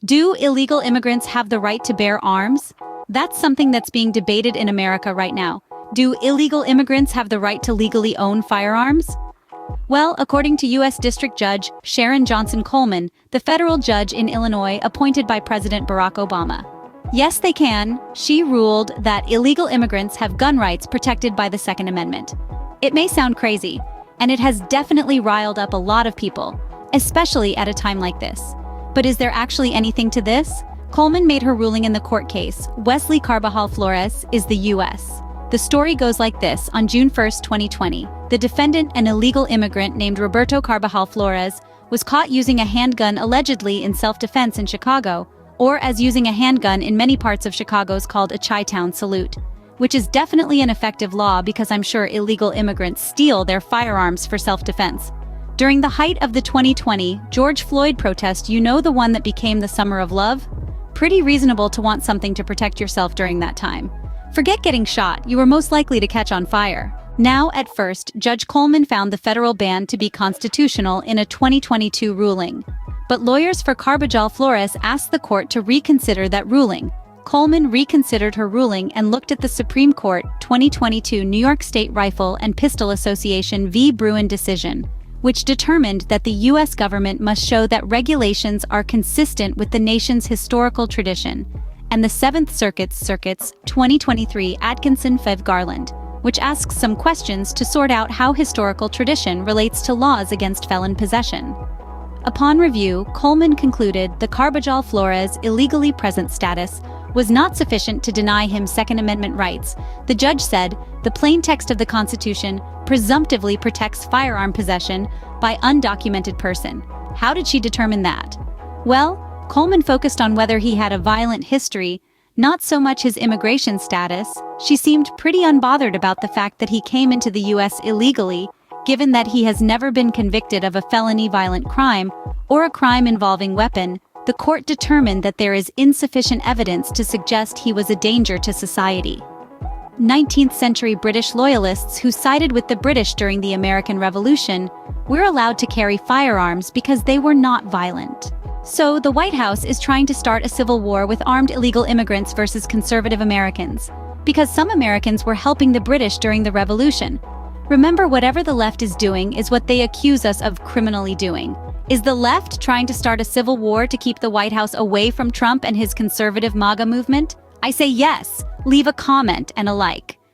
Do illegal immigrants have the right to bear arms? That's something that's being debated in America right now. Do illegal immigrants have the right to legally own firearms? Well, according to U.S. District Judge Sharon Johnson Coleman, the federal judge in Illinois appointed by President Barack Obama. Yes, they can. She ruled that illegal immigrants have gun rights protected by the Second Amendment. It may sound crazy, and it has definitely riled up a lot of people, especially at a time like this. But is there actually anything to this? Coleman made her ruling in the court case. Wesley Carbajal Flores is the U.S. The story goes like this. On June 1, 2020, the defendant, an illegal immigrant named Roberto Carbajal Flores, was caught using a handgun allegedly in self-defense in Chicago, or as using a handgun in many parts of Chicago's called a Chi-Town salute, which is definitely an effective law because I'm sure illegal immigrants steal their firearms for self-defense. During the height of the 2020 George Floyd protest, the one that became the Summer of Love? Pretty reasonable to want something to protect yourself during that time. Forget getting shot, you were most likely to catch on fire. Now, at first, Judge Coleman found the federal ban to be constitutional in a 2022 ruling. But lawyers for Carbajal Flores asked the court to reconsider that ruling. Coleman reconsidered her ruling and looked at the Supreme Court 2022 New York State Rifle and Pistol Association v. Bruin decision, which determined that the U.S. government must show that regulations are consistent with the nation's historical tradition, and the Seventh Circuit's 2023 Atkinson v. Garland, which asks some questions to sort out how historical tradition relates to laws against felon possession. Upon review, Coleman concluded the Carbajal Flores illegally present status was not sufficient to deny him Second Amendment rights. The judge said the plain text of the Constitution presumptively protects firearm possession by undocumented person. How did she determine that? Well, Coleman focused on whether he had a violent history, not so much his immigration status. She seemed pretty unbothered about the fact that he came into the U.S. illegally, given that he has never been convicted of a felony violent crime or a crime involving weapon. The court determined that there is insufficient evidence to suggest he was a danger to society. 19th-century British loyalists who sided with the British during the American Revolution were allowed to carry firearms because they were not violent. So the White House is trying to start a civil war with armed illegal immigrants versus conservative Americans, because some Americans were helping the British during the Revolution. Remember, whatever the left is doing is what they accuse us of criminally doing. Is the left trying to start a civil war to keep the White House away from Trump and his conservative MAGA movement? I say yes. Leave a comment and a like.